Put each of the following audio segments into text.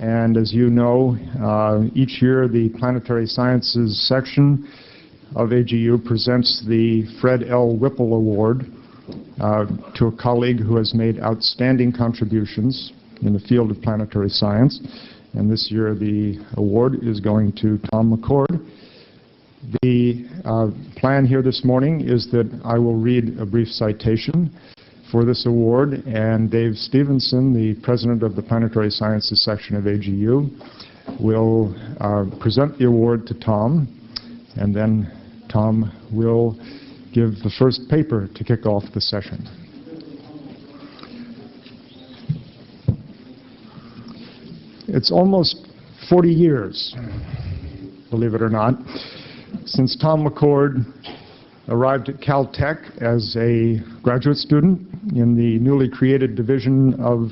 And as you know, each year the Planetary Sciences section of AGU presents the Fred L. Whipple Award to a colleague who has made outstanding contributions in the field of planetary science. And this year the award is going to Tom McCord. The plan here this morning is that I will read a brief citation for this award, and Dave Stevenson, the president of the Planetary Sciences section of AGU, will present the award to Tom, and then Tom will give the first paper to kick off the session. It's almost 40 years, believe it or not, since Tom McCord arrived at Caltech as a graduate student in the newly created division of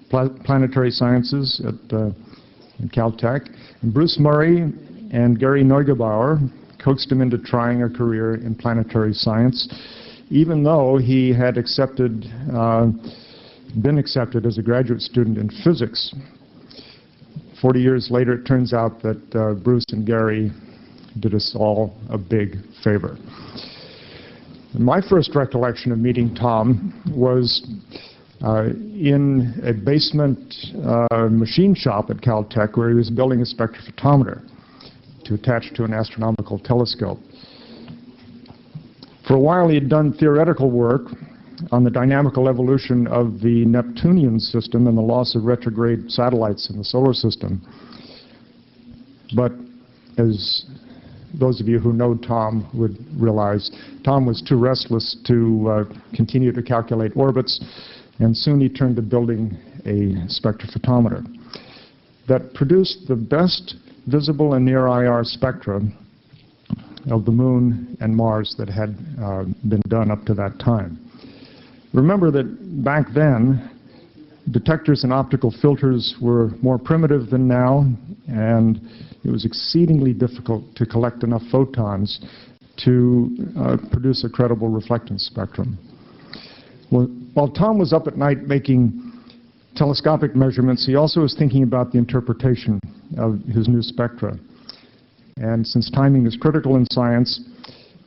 planetary sciences at Caltech. And Bruce Murray and Gary Neugebauer coaxed him into trying a career in planetary science, even though he had been accepted as a graduate student in physics. 40 years later, it turns out that Bruce and Gary did us all a big favor. My first recollection of meeting Tom was in a basement machine shop at Caltech where he was building a spectrophotometer to attach to an astronomical telescope. For a while he had done theoretical work on the dynamical evolution of the Neptunian system and the loss of retrograde satellites in the solar system. But as those of you who know Tom would realize, Tom was too restless to continue to calculate orbits, and soon he turned to building a spectrophotometer that produced the best visible and near IR spectra of the Moon and Mars that had been done up to that time. Remember that back then, detectors and optical filters were more primitive than now, and it was exceedingly difficult to collect enough photons to produce a credible reflectance spectrum. Well, while Tom was up at night making telescopic measurements, he also was thinking about the interpretation of his new spectra. And since timing is critical in science,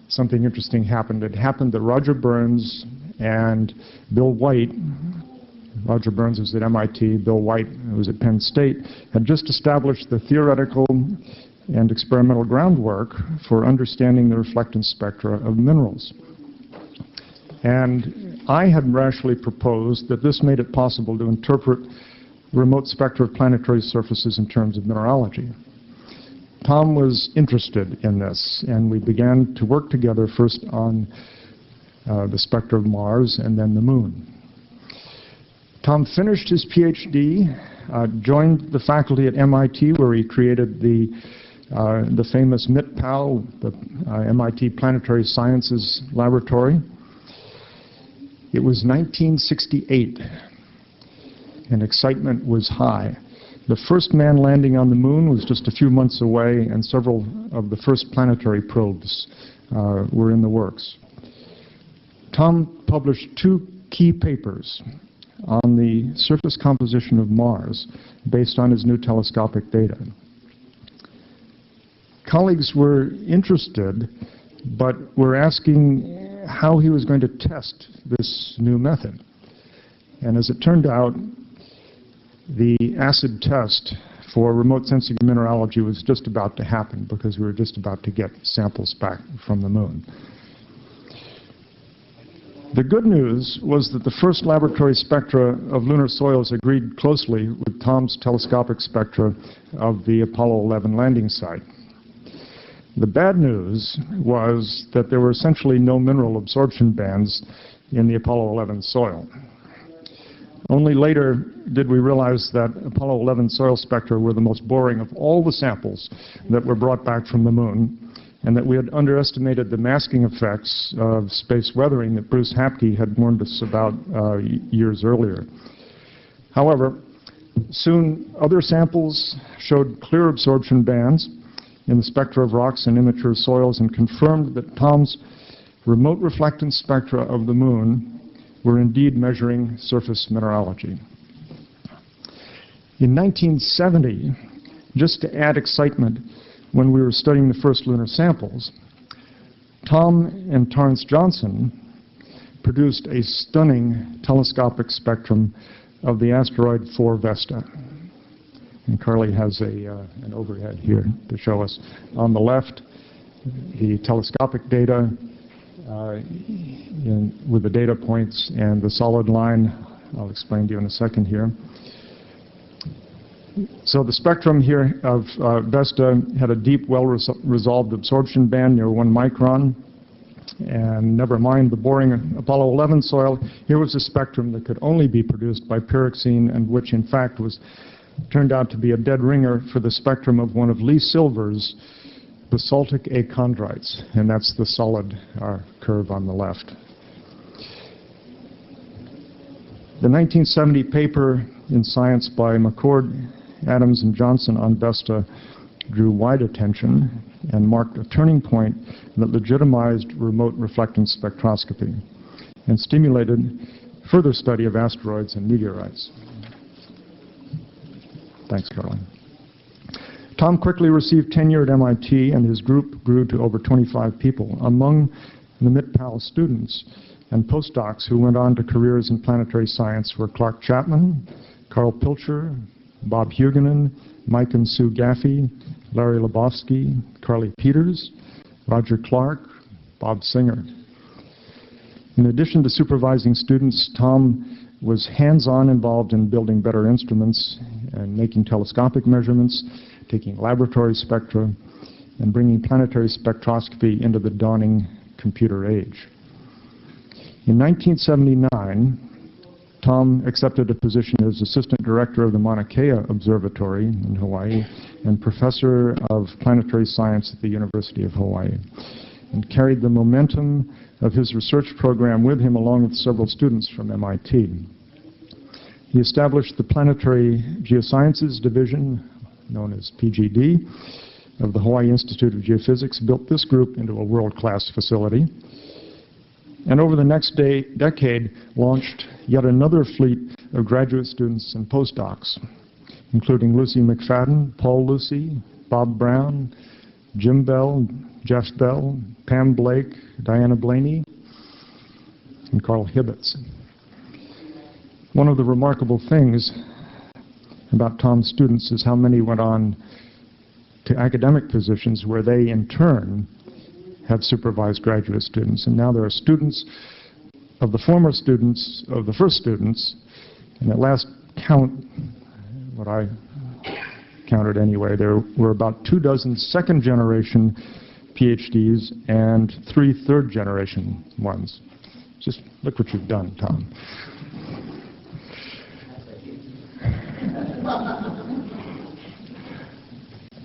something interesting happened. It happened that Roger Burns and Bill White, Roger Burns was at MIT, Bill White was at Penn State, had just established the theoretical and experimental groundwork for understanding the reflectance spectra of minerals. And I had rashly proposed that this made it possible to interpret remote spectra of planetary surfaces in terms of mineralogy. Tom was interested in this, and we began to work together first on the spectra of Mars and then the Moon. Tom finished his PhD, joined the faculty at MIT where he created the famous MITPAL, the MIT Planetary Sciences Laboratory. It was 1968, and excitement was high. The first man landing on the Moon was just a few months away, and several of the first planetary probes were in the works. Tom published two key papers on the surface composition of Mars based on his new telescopic data. Colleagues were interested, but were asking how he was going to test this new method. And as it turned out, the acid test for remote sensing mineralogy was just about to happen because we were just about to get samples back from the Moon. The good news was that the first laboratory spectra of lunar soils agreed closely with Tom's telescopic spectra of the Apollo 11 landing site. The bad news was that there were essentially no mineral absorption bands in the Apollo 11 soil. Only later did we realize that Apollo 11 soil spectra were the most boring of all the samples that were brought back from the Moon, and that we had underestimated the masking effects of space weathering that Bruce Hapke had warned us about years earlier. However, soon other samples showed clear absorption bands in the spectra of rocks and immature soils and confirmed that Tom's remote reflectance spectra of the Moon were indeed measuring surface mineralogy. In 1970, just to add excitement, when we were studying the first lunar samples, Tom and Torrance Johnson produced a stunning telescopic spectrum of the asteroid 4 Vesta. And Carly has an overhead here to show us. On the left, the telescopic data with the data points and the solid line. I'll explain to you in a second here. So the spectrum here of Vesta had a deep, well-resolved absorption band near 1 micron. And never mind the boring Apollo 11 soil, here was a spectrum that could only be produced by pyroxene, and which in fact turned out to be a dead ringer for the spectrum of one of Lee Silver's basaltic achondrites, and that's the solid curve on the left. The 1970 paper in Science by McCord, Adams, and Johnson on Vesta drew wide attention and marked a turning point that legitimized remote reflectance spectroscopy and stimulated further study of asteroids and meteorites. Thanks, Caroline. Tom quickly received tenure at MIT, and his group grew to over 25 people. Among the MIT-PAL students and postdocs who went on to careers in planetary science were Clark Chapman, Carl Pilcher, Bob Huguenin, Mike and Sue Gaffey, Larry Lebowski, Carly Peters, Roger Clark, Bob Singer. In addition to supervising students, Tom was hands-on involved in building better instruments and making telescopic measurements, taking laboratory spectra, and bringing planetary spectroscopy into the dawning computer age. In 1979, Tom accepted a position as assistant director of the Mauna Kea Observatory in Hawaii and professor of planetary science at the University of Hawaii, and carried the momentum of his research program with him along with several students from MIT. He established the Planetary Geosciences Division, known as PGD, of the Hawaii Institute of Geophysics, built this group into a world-class facility, and over the next decade launched yet another fleet of graduate students and postdocs, including Lucy McFadden, Paul Lucy, Bob Brown, Jim Bell, Jeff Bell, Pam Blake, Diana Blaney, and Carl Hibbets. One of the remarkable things about Tom's students is how many went on to academic positions where they, in turn, have supervised graduate students. And now there are students of the former students of the first students, and at last count, what I counted anyway, there were about 24 second-generation PhDs and 3 third-generation ones. Just look what you've done, Tom.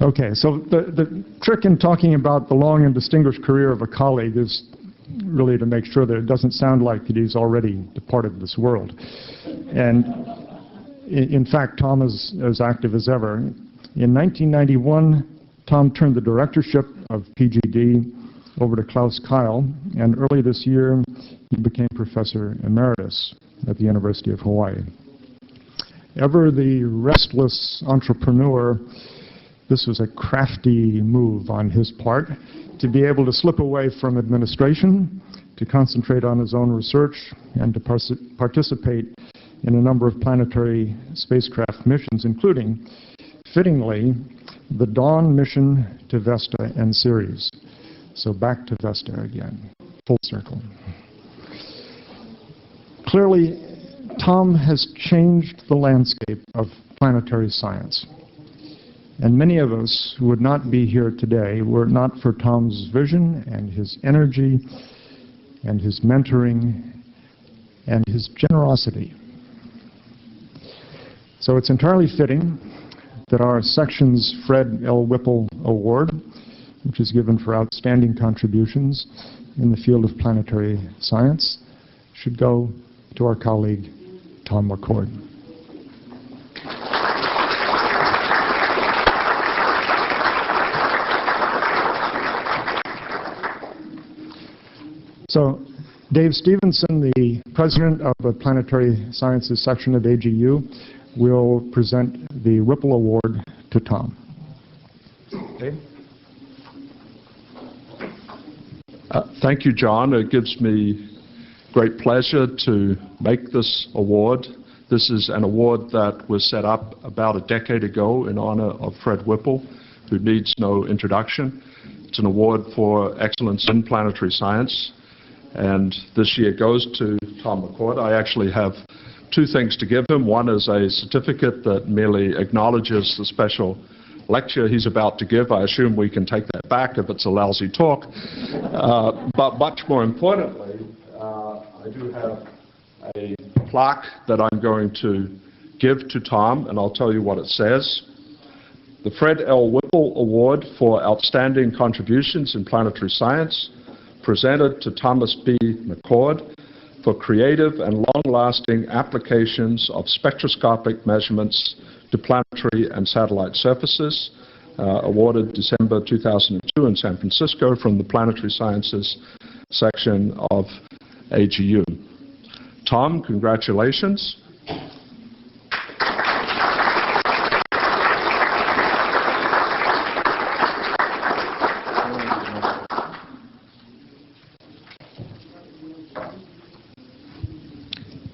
Okay, so the trick in talking about the long and distinguished career of a colleague is really to make sure that it doesn't sound like that he's already departed this world. And in fact, Tom is as active as ever. In 1991, Tom turned the directorship of PGD over to Klaus Kyle, and early this year, he became Professor Emeritus at the University of Hawaii. Ever the restless entrepreneur, this was a crafty move on his part to be able to slip away from administration, to concentrate on his own research, and to participate in a number of planetary spacecraft missions, including, fittingly, the Dawn mission to Vesta and Ceres. So back to Vesta again, full circle. Clearly, Tom has changed the landscape of planetary science. And many of us who would not be here today were it not for Tom's vision and his energy and his mentoring and his generosity. So it's entirely fitting that our section's Fred L. Whipple Award, which is given for outstanding contributions in the field of planetary science, should go to our colleague, Tom McCord. So, Dave Stevenson, the president of the Planetary Sciences section of AGU, will present the Whipple Award to Tom. Okay. Thank you, John. It gives me great pleasure to make this award. This is an award that was set up about a decade ago in honor of Fred Whipple, who needs no introduction. It's an award for excellence in planetary science, and this year goes to Tom McCord. I actually have two things to give him. One is a certificate that merely acknowledges the special lecture he's about to give. I assume we can take that back if it's a lousy talk. But much more importantly, I do have a plaque that I'm going to give to Tom, and I'll tell you what it says. The Fred L. Whipple Award for Outstanding Contributions in Planetary Science, presented to Thomas B. McCord for creative and long-lasting applications of spectroscopic measurements to planetary and satellite surfaces, awarded December 2002 in San Francisco from the Planetary Sciences section of AGU. Tom, congratulations.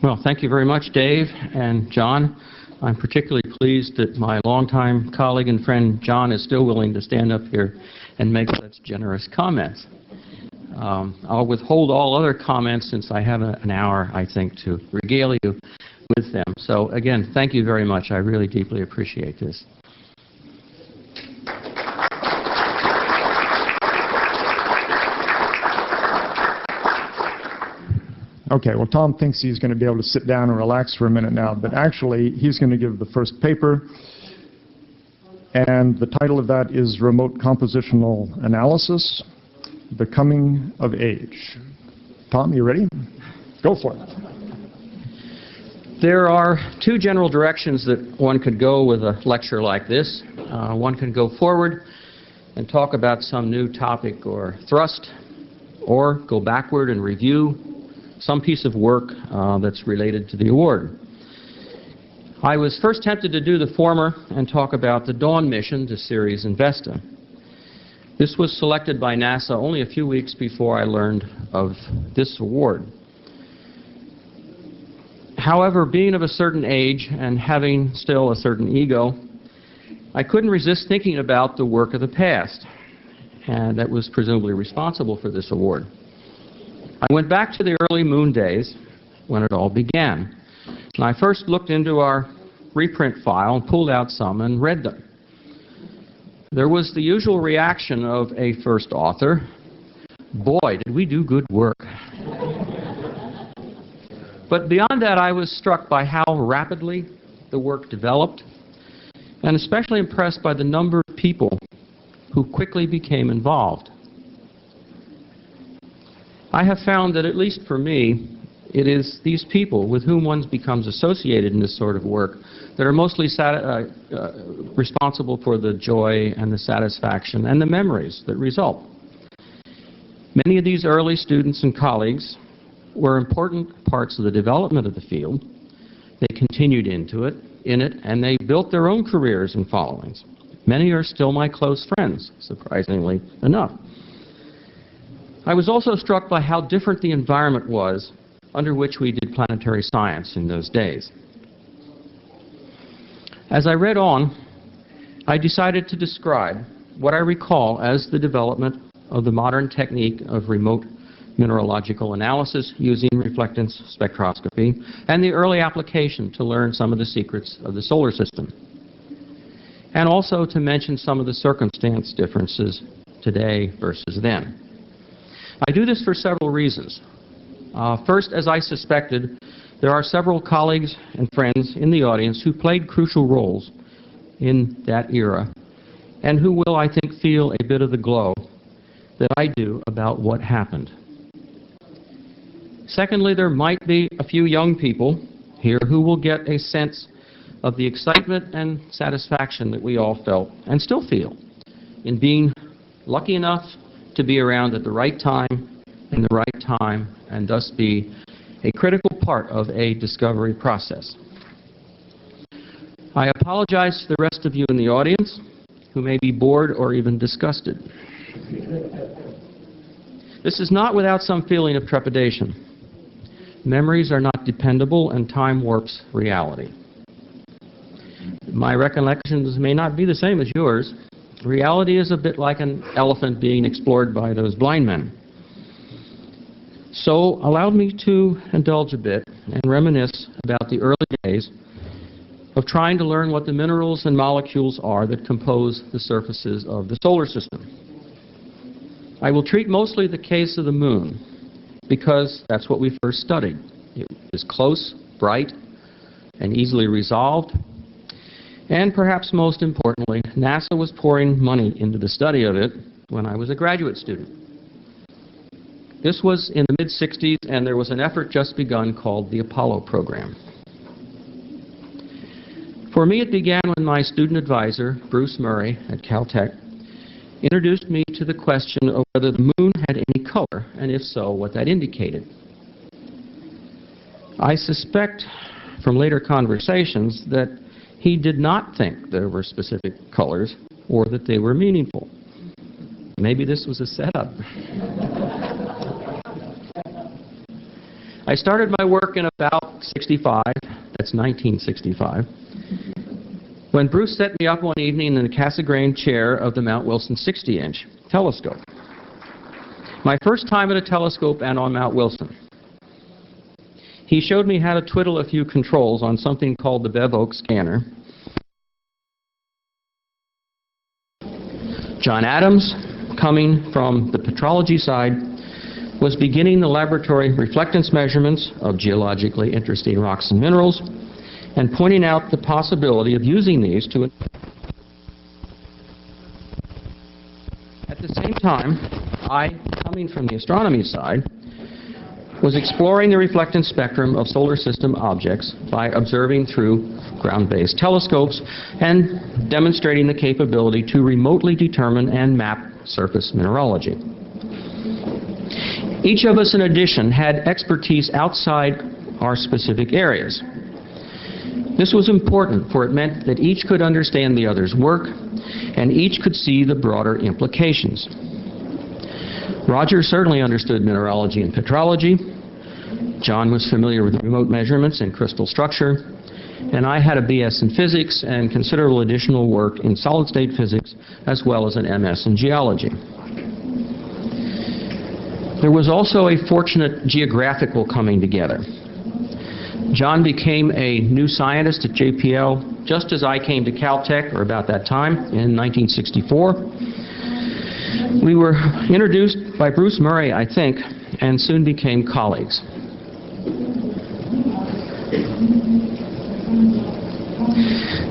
Well, thank you very much, Dave and John. I'm particularly pleased that my longtime colleague and friend John is still willing to stand up here and make such generous comments. I'll withhold all other comments since I have an hour, I think, to regale you with them. So again, thank you very much. I really deeply appreciate this. Okay, well, Tom thinks he's going to be able to sit down and relax for a minute now, but actually he's going to give the first paper, and the title of that is Remote Compositional Analysis, The Coming of Age. Tom, you ready? Go for it. There are two general directions that one could go with a lecture like this. One can go forward and talk about some new topic or thrust, or go backward and review some piece of work that's related to the award. I was first tempted to do the former and talk about the Dawn mission to Ceres and Vesta. This was selected by NASA only a few weeks before I learned of this award. However, being of a certain age and having still a certain ego, I couldn't resist thinking about the work of the past, and that was presumably responsible for this award. I went back to the early moon days when it all began. And I first looked into our reprint file and pulled out some and read them. There was the usual reaction of a first author: boy, did we do good work. But beyond that, I was struck by how rapidly the work developed, and especially impressed by the number of people who quickly became involved. I have found that, at least for me, it is these people with whom one becomes associated in this sort of work that are mostly responsible for the joy and the satisfaction and the memories that result. Many of these early students and colleagues were important parts of the development of the field. They continued in it, and they built their own careers and followings. Many are still my close friends, surprisingly enough. I was also struck by how different the environment was under which we did planetary science in those days. As I read on, I decided to describe what I recall as the development of the modern technique of remote mineralogical analysis using reflectance spectroscopy and the early application to learn some of the secrets of the solar system, and also to mention some of the circumstance differences today versus then. I do this for several reasons. First, as I suspected, there are several colleagues and friends in the audience who played crucial roles in that era and who will, I think, feel a bit of the glow that I do about what happened. Secondly, there might be a few young people here who will get a sense of the excitement and satisfaction that we all felt and still feel in being lucky enough to be around at the right time, in the right time, and thus be a critical part of a discovery process. I apologize to the rest of you in the audience who may be bored or even disgusted. This is not without some feeling of trepidation. Memories are not dependable and time warps reality. My recollections may not be the same as yours. Reality is a bit like an elephant being explored by those blind men. So allow me to indulge a bit and reminisce about the early days of trying to learn what the minerals and molecules are that compose the surfaces of the solar system. I will treat mostly the case of the moon because that's what we first studied. It is close, bright, and easily resolved. And perhaps most importantly, NASA was pouring money into the study of it when I was a graduate student. This was in the mid-60s, and there was an effort just begun called the Apollo program. For me, it began when my student advisor, Bruce Murray at Caltech, introduced me to the question of whether the moon had any color, and if so, what that indicated. I suspect from later conversations that he did not think there were specific colors or that they were meaningful. Maybe this was a setup. I started my work in about 65, that's 1965, when Bruce set me up one evening in the Cassegrain chair of the Mount Wilson 60-inch telescope. My first time at a telescope and on Mount Wilson. He showed me how to twiddle a few controls on something called the Bev Oak scanner. John Adams, coming from the petrology side, was beginning the laboratory reflectance measurements of geologically interesting rocks and minerals and pointing out the possibility of using these to... At the same time, I, coming from the astronomy side, was exploring the reflectance spectrum of solar system objects by observing through ground-based telescopes and demonstrating the capability to remotely determine and map surface mineralogy. Each of us, in addition, had expertise outside our specific areas. This was important, for it meant that each could understand the other's work and each could see the broader implications. Roger certainly understood mineralogy and petrology. John was familiar with remote measurements and crystal structure. And I had a BS in physics and considerable additional work in solid-state physics, as well as an MS in geology. There was also a fortunate geographical coming together. John became a new scientist at JPL just as I came to Caltech, or about that time, in 1964. We were introduced by Bruce Murray, I think, and soon became colleagues.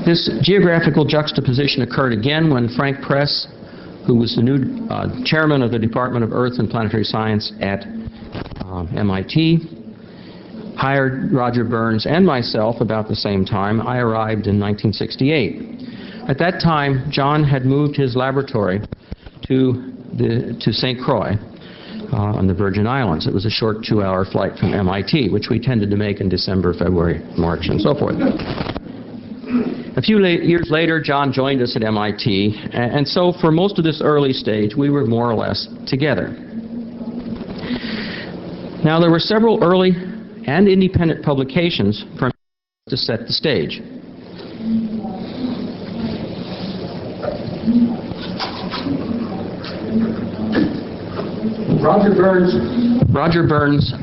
This geographical juxtaposition occurred again when Frank Press, who was the new chairman of the Department of Earth and Planetary Science at MIT, hired Roger Burns and myself about the same time. I arrived in 1968. At that time, John had moved his laboratory to St. Croix on the Virgin Islands. It was a short 2-hour flight from MIT, which we tended to make in December, February, March, and so forth. A few years later, John joined us at MIT, and so for most of this early stage, we were more or less together. Now, there were several early and independent publications from to set the stage. Roger Burns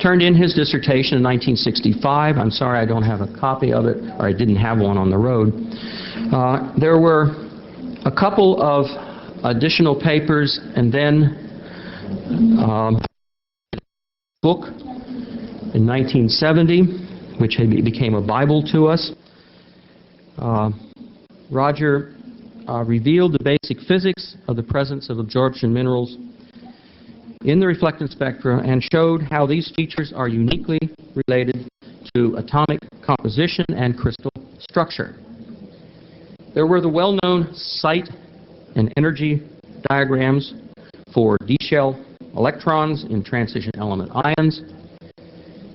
turned in his dissertation in 1965. I'm sorry I don't have a copy of it, or I didn't have one on the road. There were a couple of additional papers, and then a book in 1970, which became a Bible to us. Roger revealed the basic physics of the presence of absorption minerals in the reflectance spectra and showed how these features are uniquely related to atomic composition and crystal structure. There were the well-known site and energy diagrams for D-shell electrons in transition element ions,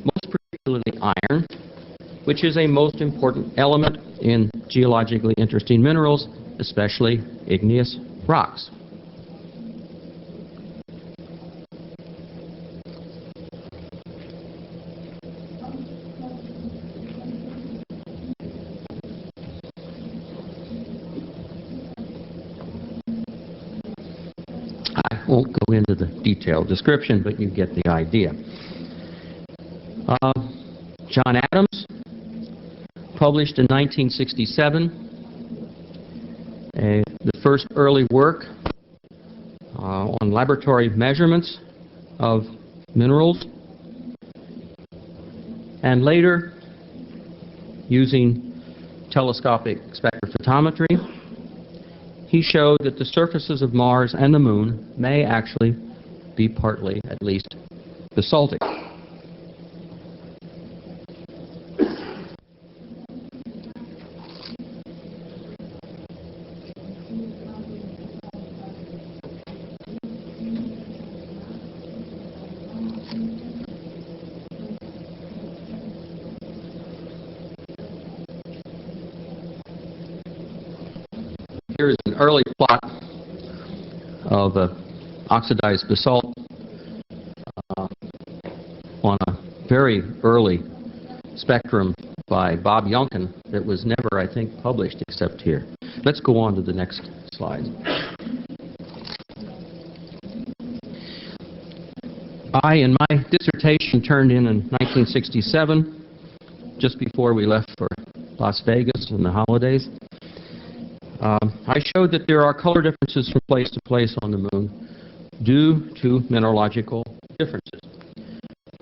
most particularly iron, which is a most important element in geologically interesting minerals, especially igneous rocks. I won't go into the detailed description, but you get the idea. John Adams published in 1967 the first early work on laboratory measurements of minerals, and later, using telescopic spectrophotometry, he showed that the surfaces of Mars and the Moon may actually be partly, at least, basaltic. Here's an early plot of oxidized basalt on a very early spectrum by Bob Yuncken that was never, I think, published except here. Let's go on to the next slide. I, in my dissertation, turned in 1967, just before we left for Las Vegas in the holidays. I showed that there are color differences from place to place on the Moon due to mineralogical differences.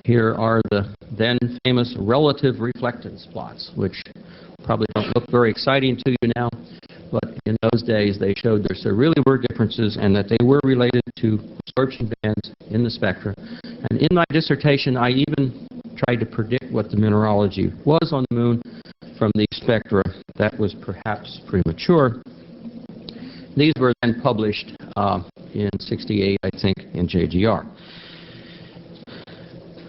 Here are the then famous relative reflectance plots, which probably don't look very exciting to you now, but in those days they showed there really were differences and that they were related to absorption bands in the spectra. And in my dissertation, I even tried to predict what the mineralogy was on the Moon from these spectra. That was perhaps premature. These were then published in '68, I think, in JGR.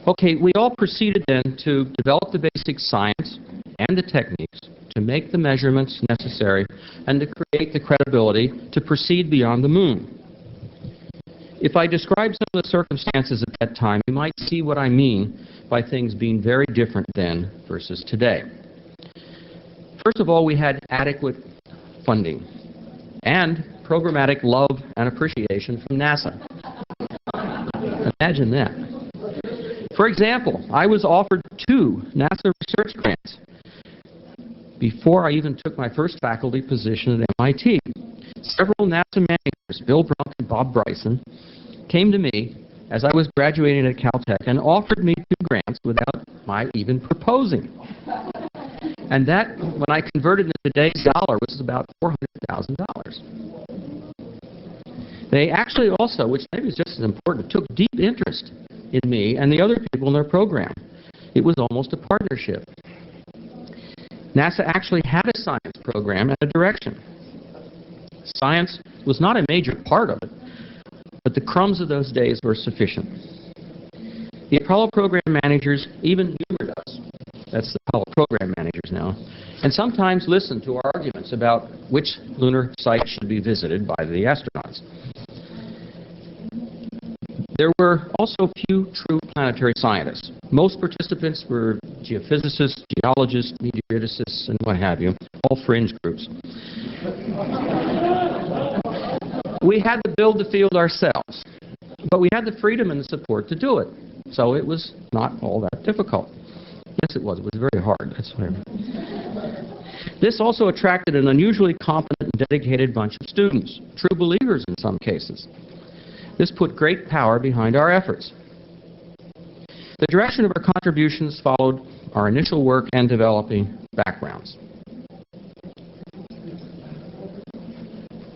Okay, we all proceeded then to develop the basic science and the techniques to make the measurements necessary and to create the credibility to proceed beyond the Moon. If I describe some of the circumstances at that time, you might see what I mean by things being very different then versus today. First of all, we had adequate funding and programmatic love and appreciation from NASA. Imagine that. For example, I was offered 2 NASA research grants before I even took my first faculty position at MIT. Several NASA managers, Bill Brunk and Bob Bryson, came to me as I was graduating at Caltech and offered me 2 grants without my even proposing. And that, when I converted it to today's dollar, was about $400,000. They actually also, which maybe is just as important, took deep interest in me and the other people in their program. It was almost a partnership. NASA actually had a science program and a direction. Science was not a major part of it, but the crumbs of those days were sufficient. The Apollo program managers even humored us. That's the Apollo program managers now. And sometimes listened to our arguments about which lunar site should be visited by the astronauts. There were also few true planetary scientists. Most participants were geophysicists, geologists, meteoritists, and what have you, all fringe groups. We had to build the field ourselves, but we had the freedom and the support to do it. So it was not all that difficult. Yes, it was. It was very hard. That's what I mean. This also attracted an unusually competent and dedicated bunch of students, true believers in some cases. This put great power behind our efforts. The direction of our contributions followed our initial work and developing backgrounds.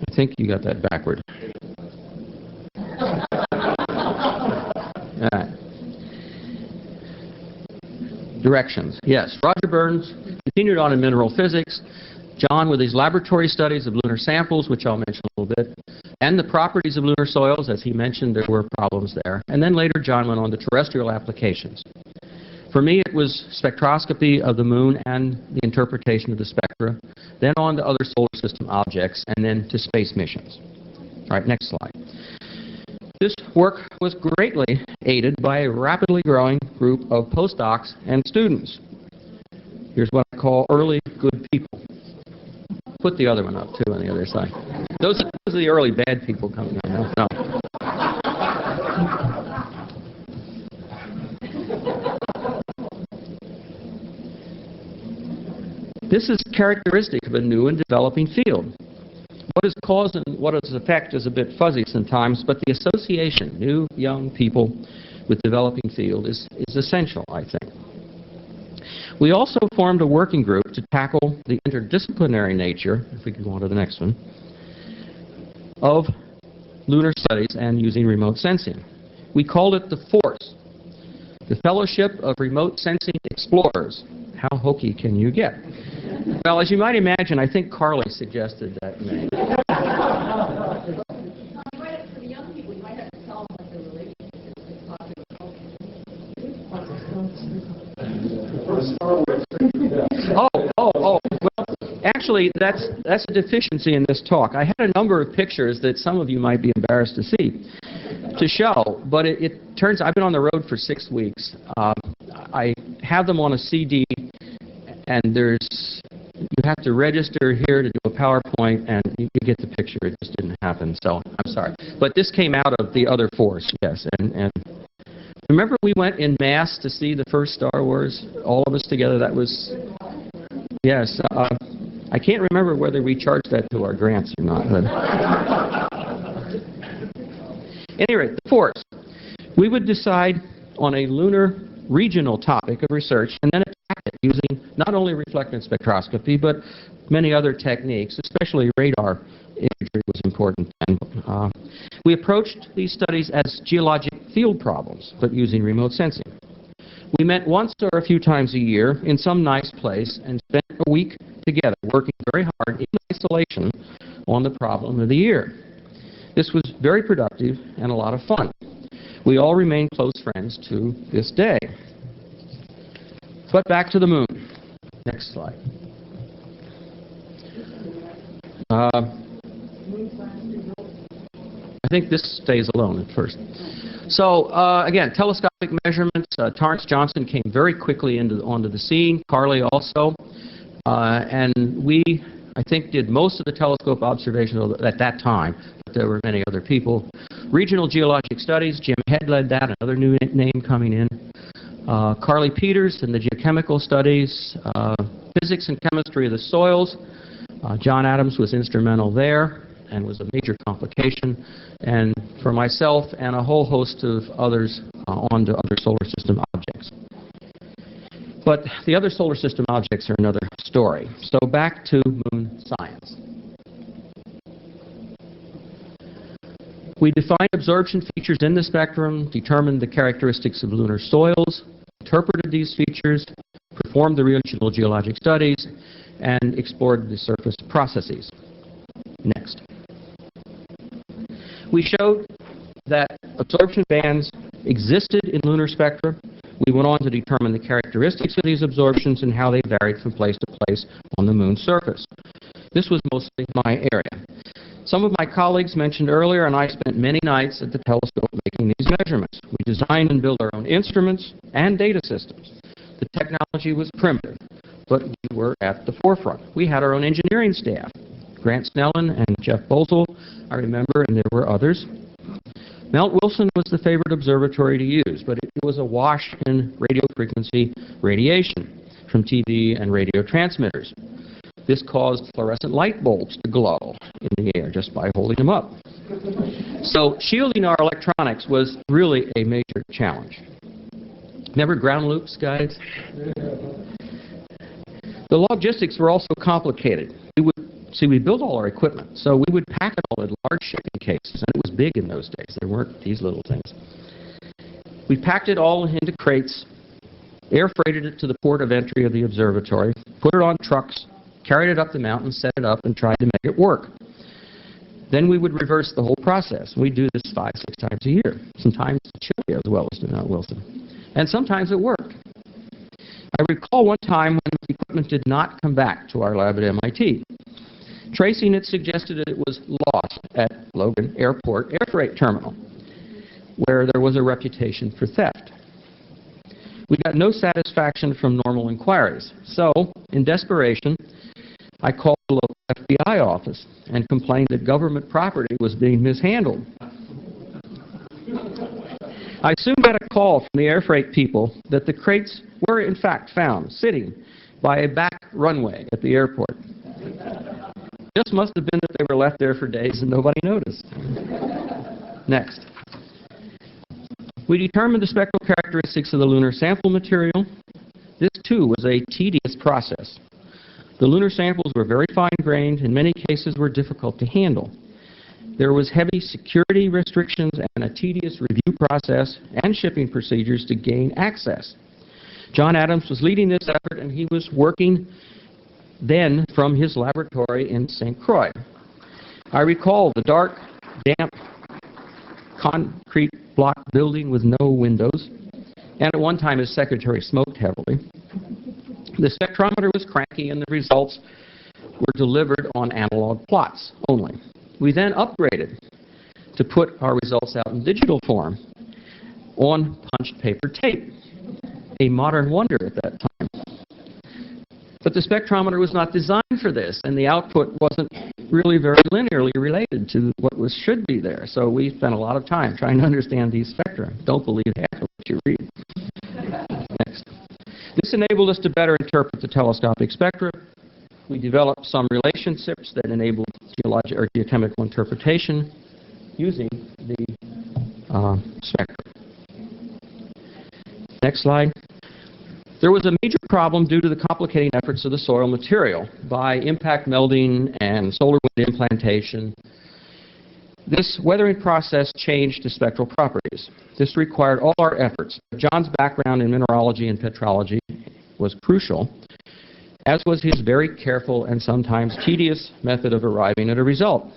I think you got that backward. All right. Directions. Yes, Roger Burns continued on in mineral physics. John with his laboratory studies of lunar samples, which I'll mention a little bit, and the properties of lunar soils. As he mentioned, there were problems there. And then later, John went on to terrestrial applications. For me, it was spectroscopy of the moon and the interpretation of the spectra, then on to other solar system objects, and then to space missions. All right, next slide. This work was greatly aided by a rapidly growing group of postdocs and students. Here's what I call early good people. Put the other one up, too, on the other side. Those are the early bad people coming on. No. This is characteristic of a new and developing field. What is cause and what is effect is a bit fuzzy sometimes, but the association, new, young people with developing field, is essential, I think. We also formed a working group to tackle the interdisciplinary nature, if we can go on to the next one, of lunar studies and using remote sensing. We called it the FORCE, the Fellowship of Remote Sensing Explorers. How hokey can you get? Well, as you might imagine, I think Carly suggested that name. For the young people, you might have to tell them what their relationship is to popular Well, actually, that's a deficiency in this talk. I had a number of pictures that some of you might be embarrassed to see, to show, but it turns, I've been on the road for 6 weeks. I have them on a CD, and you have to register here to do a PowerPoint, and you get the picture. It just didn't happen, so I'm sorry. But this came out of the other force, yes. And remember we went in mass to see the first Star Wars, all of us together? That was, yes. I can't remember whether we charged that to our grants or not. But at any rate, the force. We would decide on a lunar regional topic of research and then attack it using not only reflectance spectroscopy, but many other techniques, especially radar imagery was important. And we approached these studies as geologic field problems, but using remote sensing. We met once or a few times a year in some nice place and spent a week together working very hard in isolation on the problem of the year. This was very productive and a lot of fun. We all remain close friends to this day. But back to the moon. Next slide. I think this stays alone at first. So again, telescopic measurements. Torrance Johnson came very quickly onto the scene. Carly also. And we, I think, did most of the telescope observations at that time. But there were many other people. Regional geologic studies. Jim Head led that, another new name coming in. Carly Peters in the geochemical studies. Physics and chemistry of the soils. John Adams was instrumental there and was a major complication. And for myself and a whole host of others on to other solar system objects. But the other solar system objects are another story. So back to moon science. We defined absorption features in the spectrum, determined the characteristics of lunar soils, interpreted these features, performed the regional geologic studies, and explored the surface processes. Next. We showed that absorption bands existed in lunar spectra. We went on to determine the characteristics of these absorptions and how they varied from place to place on the moon's surface. This was mostly my area. Some of my colleagues mentioned earlier, and I spent many nights at the telescope making these measurements. We designed and built our own instruments and data systems. The technology was primitive, but we were at the forefront. We had our own engineering staff, Grant Snellen and Jeff Bosel, I remember, and there were others. Mount Wilson was the favorite observatory to use, but it was awash in radio frequency radiation from TV and radio transmitters. This caused fluorescent light bulbs to glow in the air just by holding them up. So shielding our electronics was really a major challenge. Remember ground loops, guys? The logistics were also complicated. We built all our equipment, so we would pack it all in large shipping cases, and it was big in those days. There weren't these little things. We packed it all into crates, air freighted it to the port of entry of the observatory, put it on trucks, carried it up the mountain, set it up, and tried to make it work. Then we would reverse the whole process. We'd do this 5-6 times a year, sometimes to Chile as well as to Mount Wilson. And sometimes it worked. I recall one time when the equipment did not come back to our lab at MIT. Tracing it suggested that it was lost at Logan Airport Air Freight Terminal, where there was a reputation for theft. We got no satisfaction from normal inquiries. So, in desperation, I called the local FBI office and complained that government property was being mishandled. I soon got a call from the air freight people that the crates were in fact found sitting by a back runway at the airport. Just must have been that they were left there for days and nobody noticed. Next. We determined the spectral characteristics of the lunar sample material. This, too, was a tedious process. The lunar samples were very fine-grained, in many cases were difficult to handle. There was heavy security restrictions and a tedious review process and shipping procedures to gain access. John Adams was leading this effort, and he was working then from his laboratory in St. Croix. I recall the dark, damp, concrete block building with no windows, and at one time his secretary smoked heavily. The spectrometer was cranky, and the results were delivered on analog plots only. We then upgraded to put our results out in digital form on punched paper tape, a modern wonder at that time. But the spectrometer was not designed for this, and the output wasn't really very linearly related to what should be there. So we spent a lot of time trying to understand these spectra. Don't believe half of what you read. Next. This enabled us to better interpret the telescopic spectra. We developed some relationships that enabled geologic or geochemical interpretation using the spectra. Next slide. There was a major problem due to the complicating efforts of the soil material by impact melding and solar wind implantation. This weathering process changed the spectral properties. This required all our efforts. John's background in mineralogy and petrology was crucial, as was his very careful and sometimes tedious method of arriving at a result.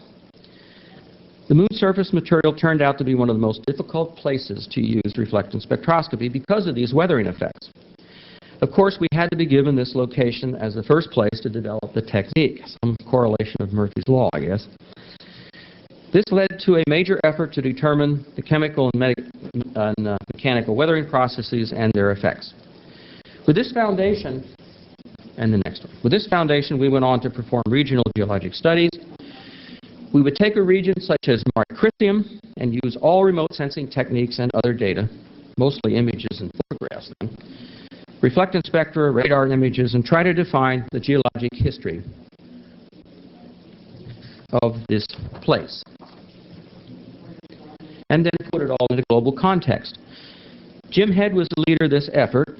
The moon surface material turned out to be one of the most difficult places to use reflectance spectroscopy because of these weathering effects. Of course, we had to be given this location as the first place to develop the technique, some correlation of Murphy's Law, I guess. This led to a major effort to determine the chemical and mechanical weathering processes and their effects. With this foundation, and the next one. With this foundation, we went on to perform regional geologic studies. We would take a region such as Mare Crisium and use all remote sensing techniques and other data, mostly images and photographs then, reflectance spectra, radar images, and try to define the geologic history of this place. And then put it all into global context. Jim Head was the leader of this effort,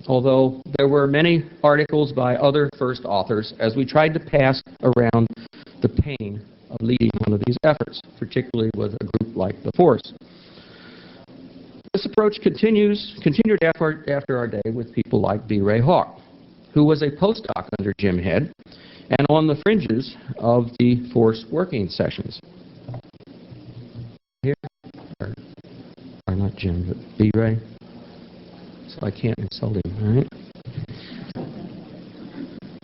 although there were many articles by other first authors as we tried to pass around the pain of leading one of these efforts, particularly with a group like the Force. This approach continued after our day with people like B. Ray Hawk, who was a postdoc under Jim Head and on the fringes of the Force working sessions. Here, or not Jim, but B. Ray. So I can't insult him,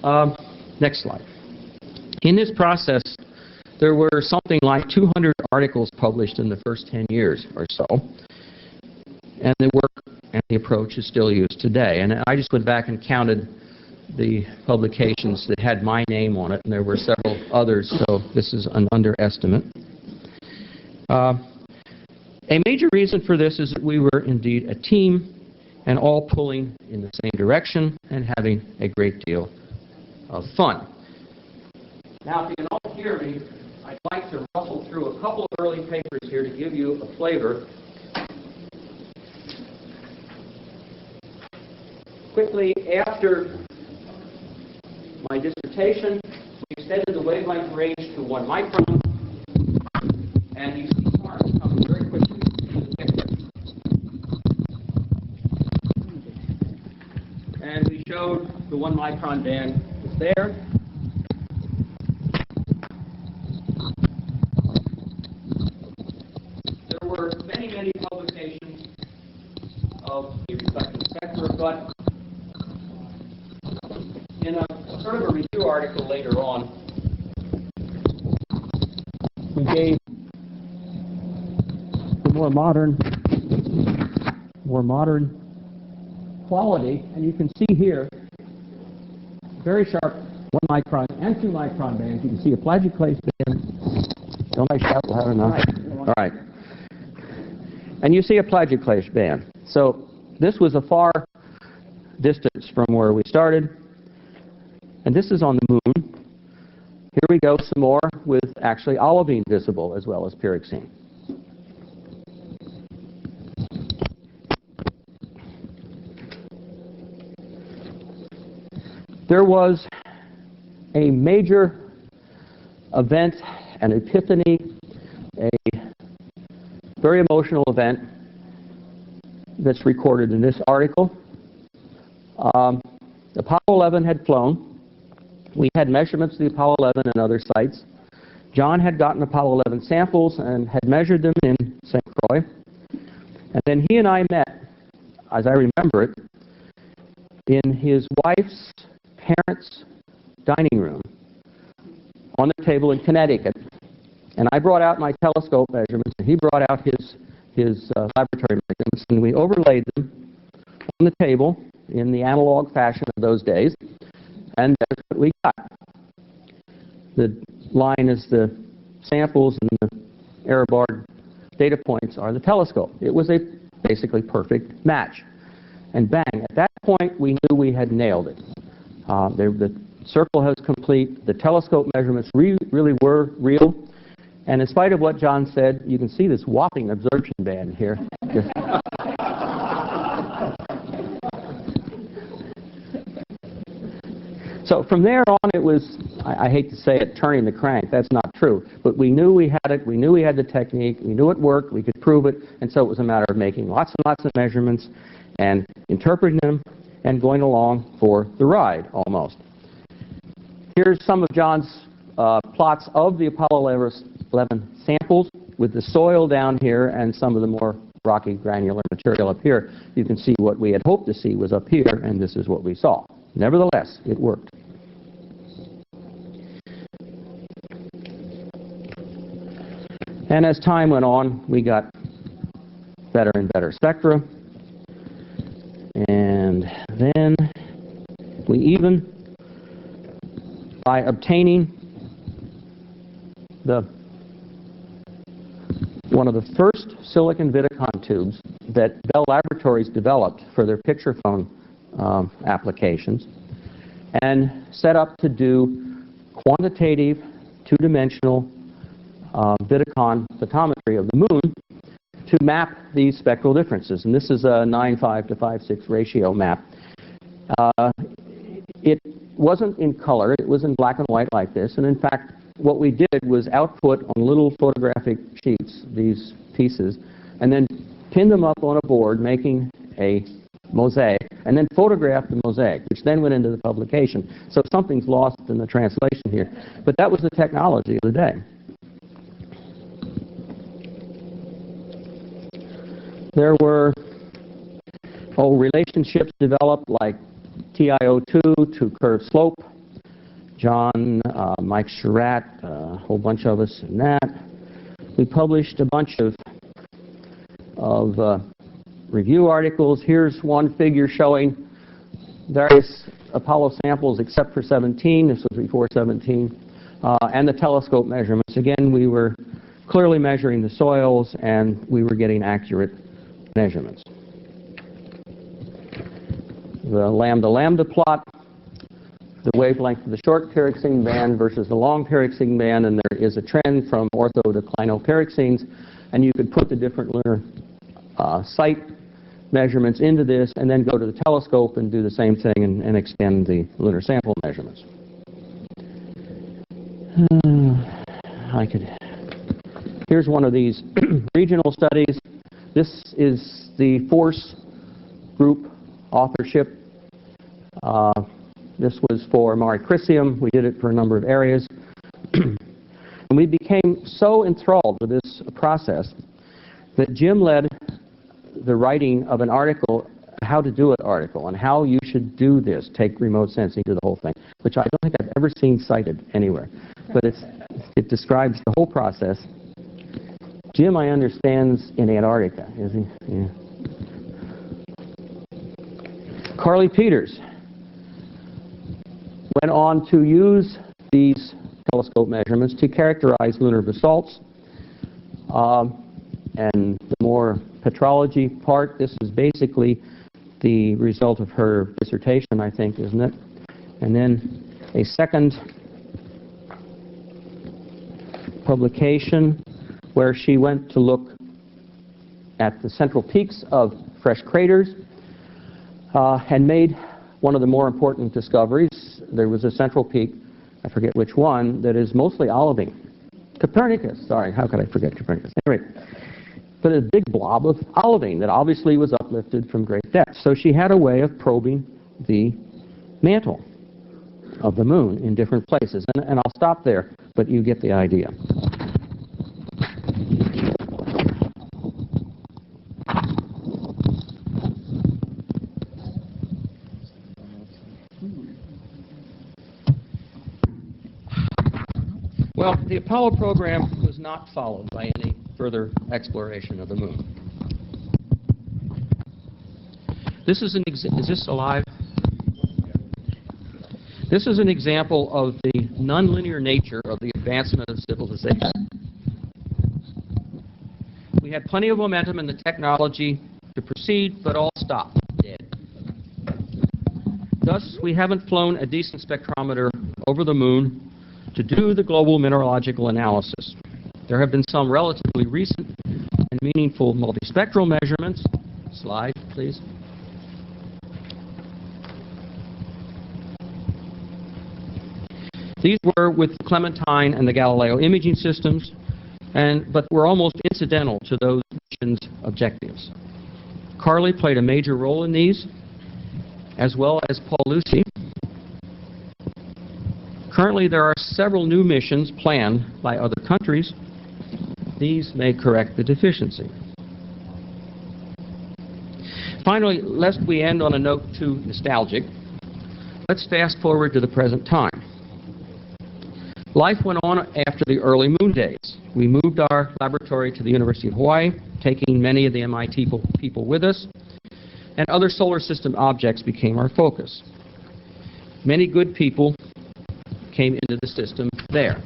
all right? Next slide. In this process, there were something like 200 articles published in the first 10 years or so. And the work and the approach is still used today. And I just went back and counted the publications that had my name on it, and there were several others, so this is an underestimate. A major reason for this is that we were indeed a team and all pulling in the same direction and having a great deal of fun. Now, if you can all hear me, I'd like to rustle through a couple of early papers here to give you a flavor. Quickly, after my dissertation, we extended the wavelength range to 1 micron, and you see stars coming very quickly in the picture. And we showed the 1 micron band was there. There were many, many publications of the reflectance spectra, but article later on, we gave the more modern quality, and you can see here very sharp 1 micron and 2 micron bands. You can see a plagioclase band. Don't I shout loud enough? All right. And you see a plagioclase band. So this was a far distance from where we started. And this is on the moon. Here we go some more with actually olivine visible as well as pyroxene. There was a major event, an epiphany, a very emotional event that's recorded in this article. Apollo 11 had flown. We had measurements of the Apollo 11 and other sites. John had gotten Apollo 11 samples and had measured them in St. Croix. And then he and I met, as I remember it, in his wife's parents' dining room on the table in Connecticut. And I brought out my telescope measurements, and he brought out his laboratory measurements, and we overlaid them on the table in the analog fashion of those days, and that's what we got. The line is the samples, and the error bar data points are the telescope. It was a basically perfect match. And bang, at that point we knew we had nailed it. The circle was complete, the telescope measurements really were real, and in spite of what John said, you can see this whopping absorption band here. So from there on, it was, I hate to say it, turning the crank. That's not true. But we knew we had it. We knew we had the technique. We knew it worked. We could prove it. And so it was a matter of making lots and lots of measurements and interpreting them and going along for the ride, almost. Here's some of John's plots of the Apollo 11 samples with the soil down here and some of the more rocky granular material up here. You can see what we had hoped to see was up here, and this is what we saw. Nevertheless, it worked. And as time went on, we got better and better spectra. And then we even, by obtaining one of the first silicon Vidicon tubes that Bell Laboratories developed for their picture phone applications, and set up to do quantitative, two-dimensional Vidicon photometry of the moon to map these spectral differences. And this is a 9:5 to 5:6 ratio map. It wasn't in color. It was in black and white like this. And in fact, what we did was output on little photographic sheets these pieces, and then pin them up on a board, making a mosaic, and then photograph the mosaic, which then went into the publication. So something's lost in the translation here. But that was the technology of the day. There were relationships developed like TiO2 to curved slope. John, Mike Surratt, a whole bunch of us in that. We published a bunch of review articles. Here's one figure showing various Apollo samples except for 17. This was before 17. And the telescope measurements. Again, we were clearly measuring the soils, and we were getting accurate measurements. The lambda-lambda plot, the wavelength of the short pyroxene band versus the long pyroxene band, and there is a trend from ortho to clinopyroxenes, and you could put the different lunar site measurements into this and then go to the telescope and do the same thing and extend the lunar sample measurements. Here's one of these regional studies. This is the Force Group authorship. This was for Mare Crisium. We did it for a number of areas. And we became so enthralled with this process that Jim led the writing of an article how to do it article on how you should do this, take remote sensing to the whole thing, which I don't think I've ever seen cited anywhere. But it describes the whole process. Jim, I understands in Antarctica, is he? Yeah. Carly Peters went on to use these telescope measurements to characterize lunar basalts. And the more petrology part, this is basically the result of her dissertation, I think, isn't it? And then a second publication where she went to look at the central peaks of fresh craters and made one of the more important discoveries. There was a central peak, I forget which one, that is mostly olivine. Copernicus, sorry, how could I forget Copernicus? Anyway, but a big blob of olivine that obviously was uplifted from great depth. So she had a way of probing the mantle of the moon in different places. And I'll stop there, but you get the idea. Well, the Apollo program was not followed by any further exploration of the moon. This is is this alive? This is an example of the nonlinear nature of the advancement of civilization. We had plenty of momentum in the technology to proceed, but all stopped dead. Thus, we haven't flown a decent spectrometer over the moon to do the global mineralogical analysis. There have been some relatively recent and meaningful multispectral measurements. Slide, please. These were with Clementine and the Galileo imaging systems, but were almost incidental to those missions' objectives. Carly played a major role in these, as well as Paul Lucy. Currently, there are several new missions planned by other countries. These may correct the deficiency. Finally, lest we end on a note too nostalgic, let's fast forward to the present time. Life went on after the early moon days. We moved our laboratory to the University of Hawaii, taking many of the MIT people with us, and other solar system objects became our focus. Many good people came into the system there.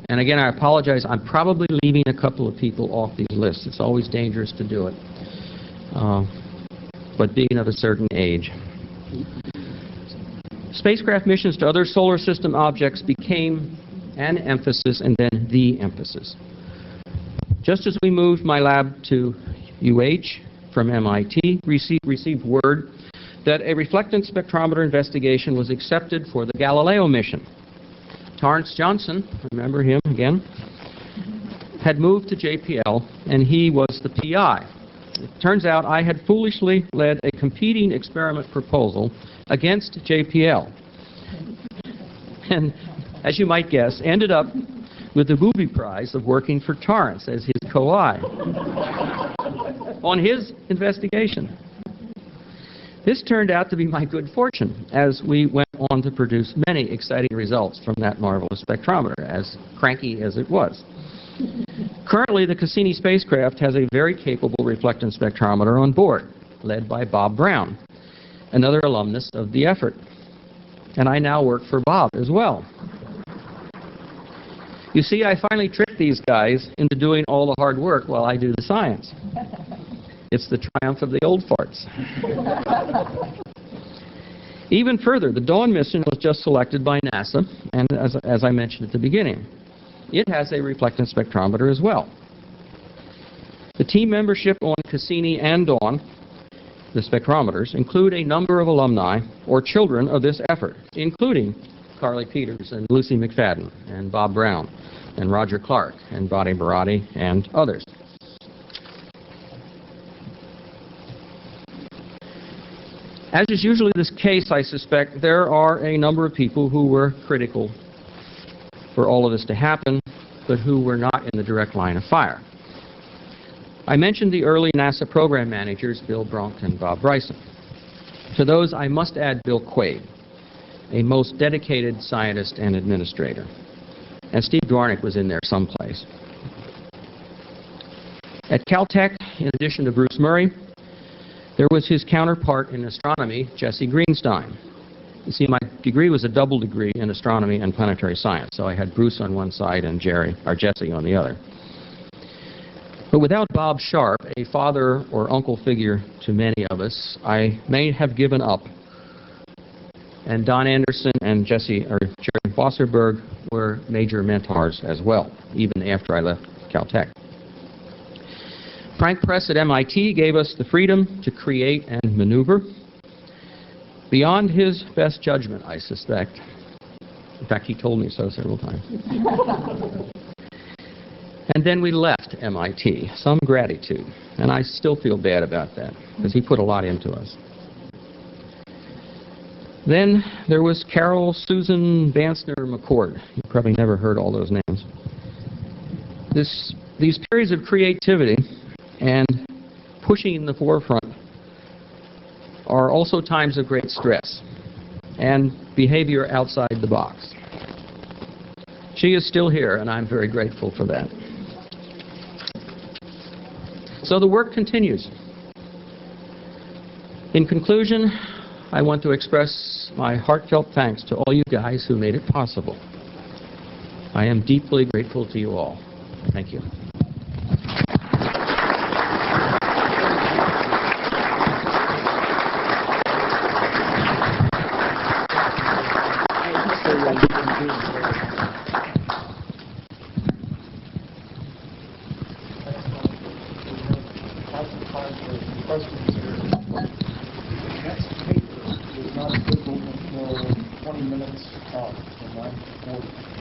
And again, I apologize, I'm probably leaving a couple of people off these lists. It's always dangerous to do it. But being of a certain age. Spacecraft missions to other solar system objects became an emphasis and then the emphasis. Just as we moved my lab to UH from MIT, received word that a reflectance spectrometer investigation was accepted for the Galileo mission. Torrance Johnson, remember him again, had moved to JPL, and he was the PI. It turns out I had foolishly led a competing experiment proposal against JPL. And, as you might guess, ended up with the booby prize of working for Torrance as his co-I on his investigation. This turned out to be my good fortune, as we went on to produce many exciting results from that marvelous spectrometer, as cranky as it was. Currently, the Cassini spacecraft has a very capable reflectance spectrometer on board, led by Bob Brown, another alumnus of the effort. And I now work for Bob as well. You see, I finally tricked these guys into doing all the hard work while I do the science. It's the triumph of the old farts. Even further, the Dawn mission was just selected by NASA, and as I mentioned at the beginning, it has a reflectance spectrometer as well. The team membership on Cassini and Dawn, the spectrometers, include a number of alumni or children of this effort, including Carly Peters and Lucy McFadden and Bob Brown and Roger Clark and Badi Barati and others. As is usually the case, I suspect, there are a number of people who were critical for all of this to happen, but who were not in the direct line of fire. I mentioned the early NASA program managers, Bill Bronk and Bob Bryson. To those, I must add Bill Quaid, a most dedicated scientist and administrator. And Steve Dwarnick was in there someplace. At Caltech, in addition to Bruce Murray, there was his counterpart in astronomy, Jesse Greenstein. You see, my degree was a double degree in astronomy and planetary science, so I had Bruce on one side and Jesse on the other. But without Bob Sharp, a father or uncle figure to many of us, I may have given up. And Don Anderson and Jerry Wasserberg were major mentors as well, even after I left Caltech. Frank Press at MIT gave us the freedom to create and maneuver beyond his best judgment, I suspect. In fact, he told me so several times. And then we left MIT, some gratitude, and I still feel bad about that, because he put a lot into us. Then there was Carol Susan Bansner McCord. You probably never heard all those names. These periods of creativity and pushing in the forefront are also times of great stress and behavior outside the box. She is still here, and I'm very grateful for that. So the work continues. In conclusion, I want to express my heartfelt thanks to all you guys who made it possible. I am deeply grateful to you all. Thank you.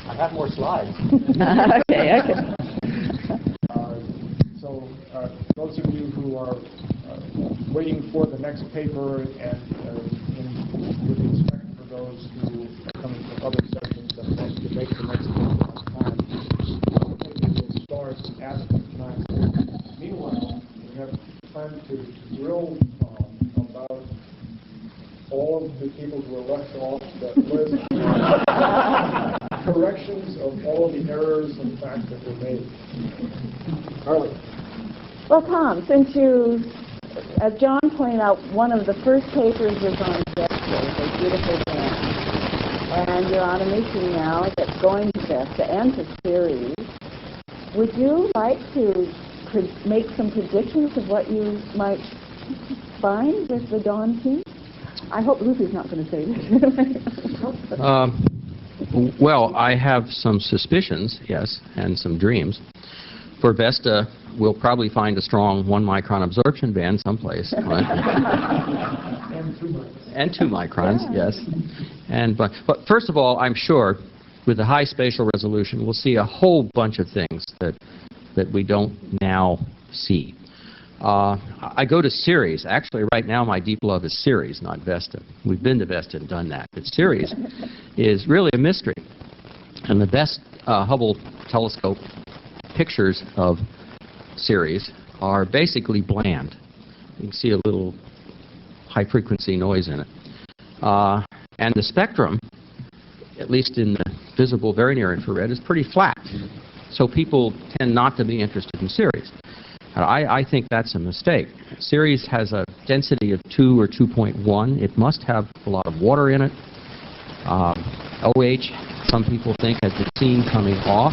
I have more slides. Okay. So those of you who are waiting for the next paper and with respect for those who are coming from other sessions and want to make the next paper on time, we will start at the time. Meanwhile, we have time to drill about all of the people who are left off that list. Corrections of all the errors and facts that were made. Harley. Well, Tom, since you, as John pointed out, one of the first papers was on Spectra, a beautiful band, and you're on a mission now that's going to Spectra and to series. Would you like to make some predictions of what you might find with the Dawn team? I hope Lucy's not going to say this. Well, I have some suspicions, yes, and some dreams. For Vesta, we'll probably find a strong 1-micron absorption band someplace. Right? And 2 microns, yes. But first of all, I'm sure with the high spatial resolution, we'll see a whole bunch of things that we don't now see. I go to Ceres. Actually, right now, my deep love is Ceres, not Vesta. We've been to Vesta and done that. But Ceres is really a mystery. And the best Hubble telescope pictures of Ceres are basically bland. You can see a little high-frequency noise in it. And the spectrum, at least in the visible very near infrared, is pretty flat. So people tend not to be interested in Ceres. I think that's a mistake. Ceres has a density of 2 or 2.1. It must have a lot of water in it. OH, some people think, has been seen coming off.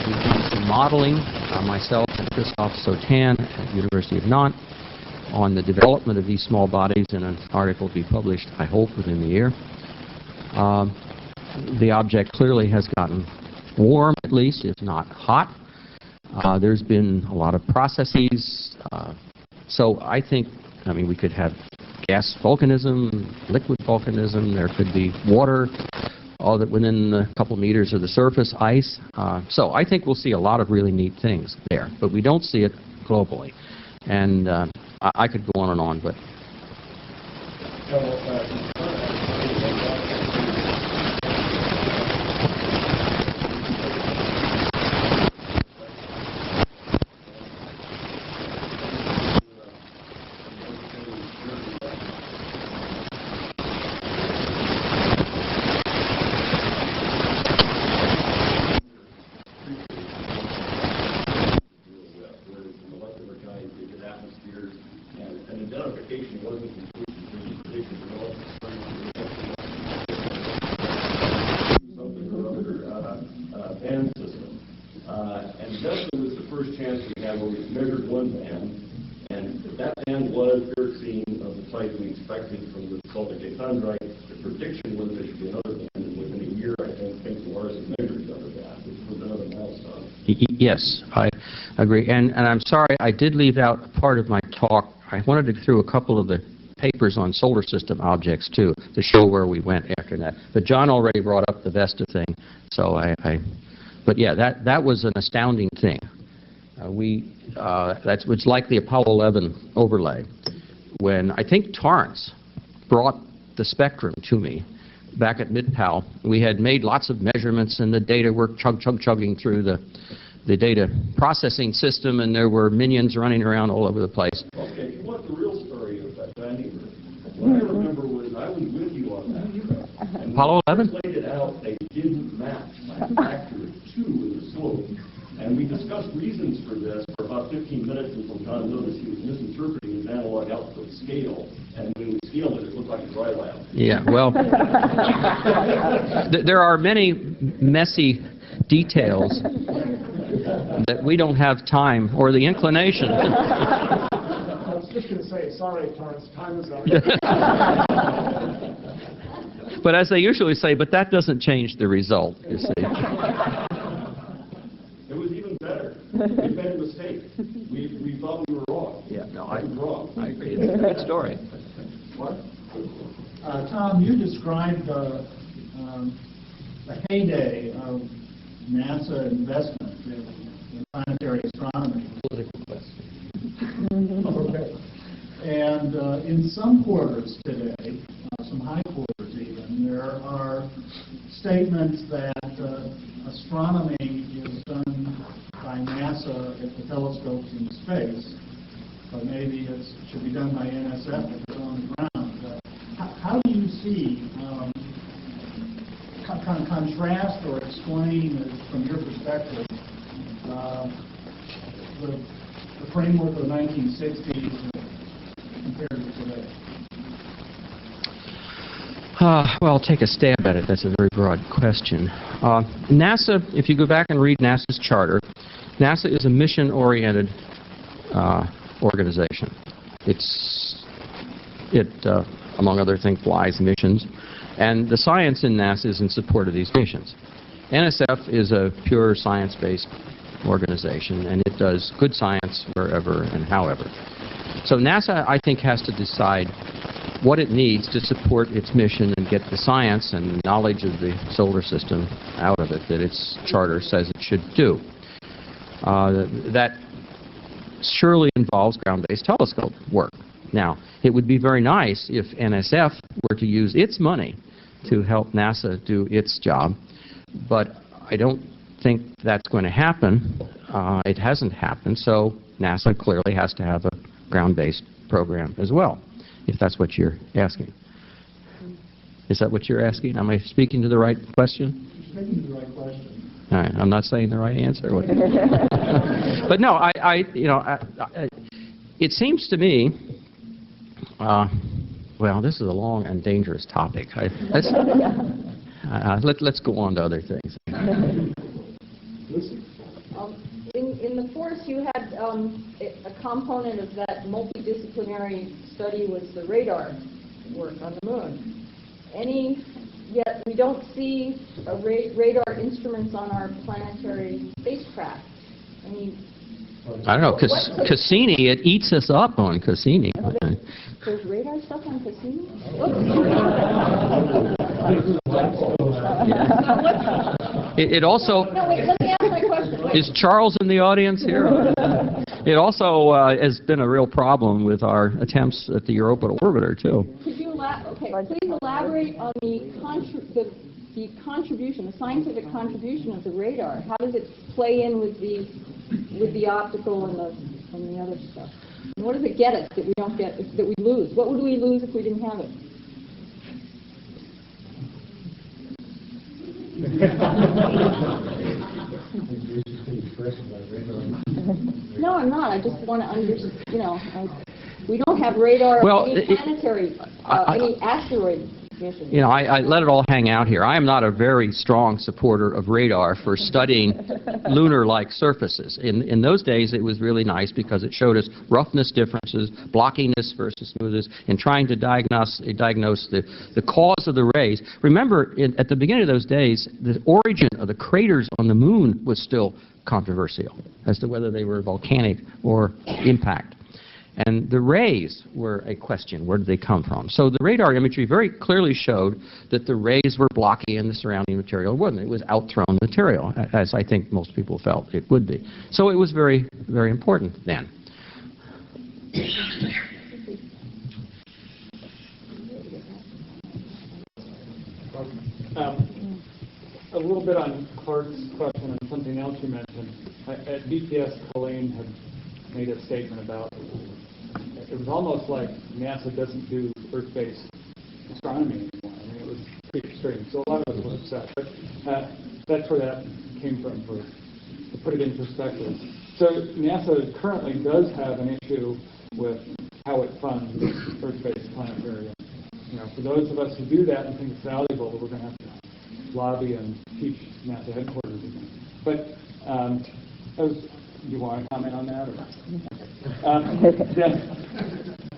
We've done some modeling, myself and Christophe Sautin at the University of Nantes, on the development of these small bodies in an article to be published, I hope, within the year. The object clearly has gotten warm, at least, if not hot. There's been a lot of processes. So I think, we could have gas volcanism, liquid volcanism. There could be water, all that within a couple meters of the surface, ice. So I think we'll see a lot of really neat things there. But we don't see it globally. And I could go on and on, but... And Vesta was the first chance we had where we measured one band, and that band was very seen of the type we expected from the sulfate chondrite. The prediction was there should be another band, and within a year, I think Lars has measured another band, which was another milestone. Yes, I agree. And I'm sorry, I did leave out part of my talk. I wanted to go through a couple of the papers on solar system objects, too, to show where we went after that. But John already brought up the Vesta thing, so but yeah, that was an astounding thing. That was like the Apollo 11 overlay. When I think Torrance brought the spectrum to me back at Mid-Pal, we had made lots of measurements, and the data were chugging through the data processing system, and there were minions running around all over the place. Okay, if you want the real story of that banding group, what I remember was I was with you on that trip. And Apollo 11? When we laid it out, they didn't match by a factor of 2 in the slope. And we discussed reasons for this for about 15 minutes until John noticed he was misinterpreting his analog output scale. And when we scaled it, it looked like a dry lab. Yeah, well, there are many messy details that we don't have time or the inclination. I was just going to say, sorry, Torrance, time is up. But as they usually say, but that doesn't change the result, you see. It was even better. We made a mistake. We thought we were wrong. Yeah, no, I was wrong. I agree. It's a good story. What? Tom, you described the heyday of NASA investment in planetary astronomy. Political question. Okay. And in some quarters today, some high quarters even, there are statements that astronomy is done by NASA at the telescopes in space, but maybe it should be done by NSF if it's on the ground. How do you see, contrast or explain from your perspective the framework of the 1960s compared to today? Well, I'll take a stab at it. That's a very broad question. NASA, if you go back and read NASA's charter, NASA is a mission-oriented organization. It, among other things, flies missions, and the science in NASA is in support of these missions. NSF is a pure science-based organization, and it does good science wherever and however. So NASA, I think, has to decide what it needs to support its mission and get the science and knowledge of the solar system out of it that its charter says it should do. That surely involves ground-based telescope work. Now, it would be very nice if NSF were to use its money to help NASA do its job, but I don't think that's going to happen. It hasn't happened, so NASA clearly has to have a ground-based program as well, if that's what you're asking. Is that what you're asking? Am I speaking to the right question? You're speaking to the right question. All right, I'm not saying the right answer. But no, it seems to me, well, this is a long and dangerous topic. Let's go on to other things. In the course, you had a component of that multidisciplinary study was the radar work on the moon. Yet we don't see radar instruments on our planetary spacecraft. I don't know, Cassini, it eats us up on Cassini. There's radar stuff on Cassini? It also... No, wait, let me ask my question. Is Charles in the audience here? It also has been a real problem with our attempts at the Europa orbiter, too. Could you please elaborate on the contribution, the scientific contribution of the radar? How does it play in with the optical and the other stuff? And what does it get us that we don't get, that we lose? What would we lose if we didn't have it? No, I'm not. I just want to understand, we don't have radar of any planetary, any asteroid you know, I let it all hang out here. I am not a very strong supporter of radar for studying lunar-like surfaces. In those days, it was really nice because it showed us roughness differences, blockiness versus smoothness, and trying to diagnose the cause of the rays. Remember, at the beginning of those days, the origin of the craters on the moon was still controversial as to whether they were volcanic or impact. And the rays were a question. Where did they come from? So the radar imagery very clearly showed that the rays were blocky and the surrounding material wasn't. It was outthrown material, as I think most people felt it would be. So it was very, very important then. A little bit on Clark's question and something else you mentioned. At BPS, Colleen had made a statement about it was almost like NASA doesn't do Earth-based astronomy anymore. I mean, it was pretty extreme. So a lot of us were upset. But that's where that came from, to put it in perspective. So NASA currently does have an issue with how it funds Earth-based planetarium. You know, for those of us who do that and think it's valuable, we're going to have to lobby and teach NASA headquarters again. But do you want to comment on that?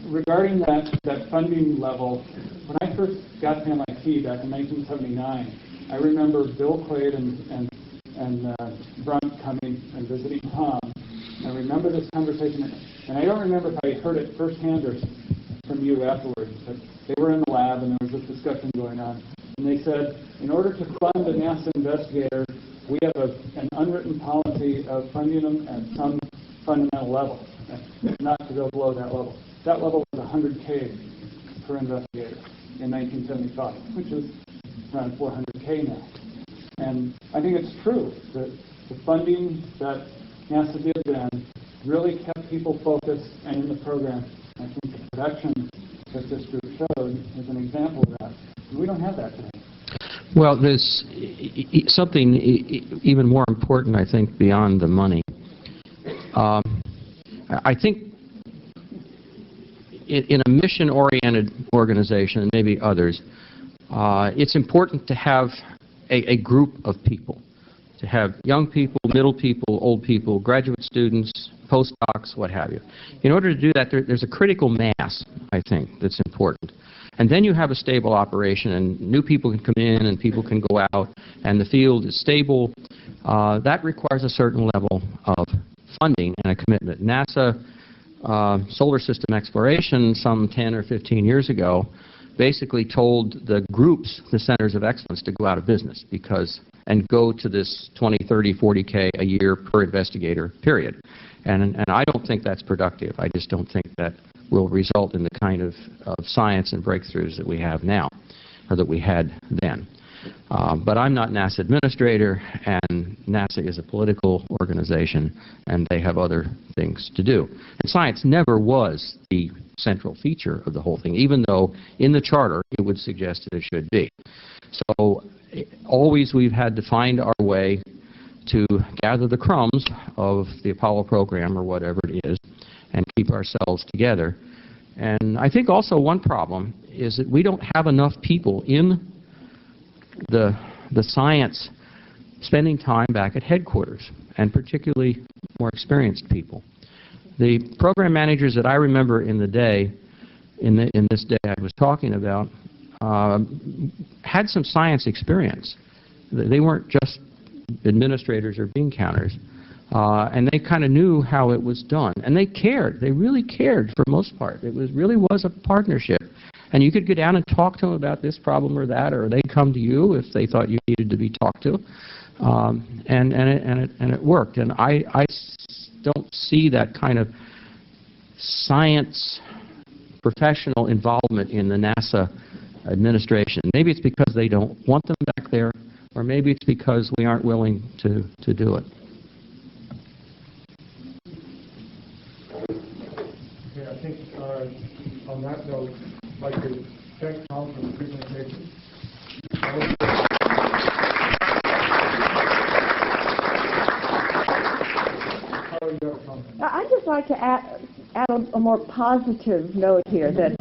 Regarding that funding level, when I first got to MIT back in 1979, I remember Bill Quaid and Brunt coming and visiting Tom. I remember this conversation, and I don't remember if I heard it firsthand or from you afterwards, but they were in the lab and there was this discussion going on. And they said, in order to fund a NASA investigator, we have an unwritten policy of funding them at some fundamental level, not to go below that level. That level was $100K per investigator in 1975, which is around $400K now. And I think it's true that the funding that NASA did then really kept people focused and in the program. I think the production that this group showed is an example of that. And we don't have that today. Well, there's something even more important, I think, beyond the money. I think in a mission-oriented organization, and maybe others, it's important to have a group of people, to have young people, middle people, old people, graduate students, postdocs, what have you. In order to do that, there's a critical mass, I think, that's important. And then you have a stable operation, and new people can come in, and people can go out, and the field is stable. That requires a certain level of funding and a commitment. NASA solar system exploration some 10 or 15 years ago basically told the groups, the centers of excellence, to go out of business and go to this 20, 30, 40K a year per investigator period. And I don't think that's productive. I just don't think that will result in the kind of science and breakthroughs that we have now, or that we had then. But I'm not NASA administrator, and NASA is a political organization, and they have other things to do. And science never was the central feature of the whole thing, even though in the charter it would suggest that it should be. So always we've had to find our way to gather the crumbs of the Apollo program or whatever it is and keep ourselves together. And I think also one problem is that we don't have enough people in the science spending time back at headquarters, and particularly more experienced people. The program managers that I remember in the day, in this day I was talking about, had some science experience. They weren't just administrators or bean counters, and they kind of knew how it was done, and they cared. They really cared for the most part. It really was a partnership. And you could go down and talk to them about this problem or that, or they'd come to you if they thought you needed to be talked to, and it worked. And I don't see that kind of science professional involvement in the NASA administration. Maybe it's because they don't want them back there, or maybe it's because we aren't willing to do it. Okay, I think on that note, I'd like to thank Tom for the presentation. I'd just like to add a more positive note here that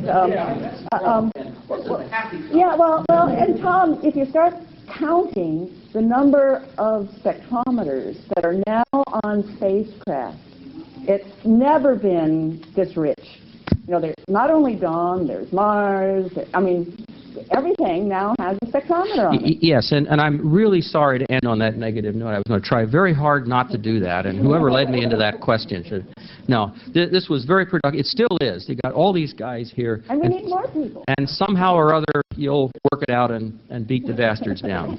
Yeah, well, and Tom, if you start counting the number of spectrometers that are now on spacecraft, it's never been this rich. You know, there's not only Dawn, there's Mars. I mean, everything now has a spectrometer on it. Yes, and I'm really sorry to end on that negative note. I was going to try very hard not to do that, and whoever led me into that question should. No, this was very productive. It still is. You got all these guys here. And we need more people. And somehow or other, you'll work it out and beat the bastards down.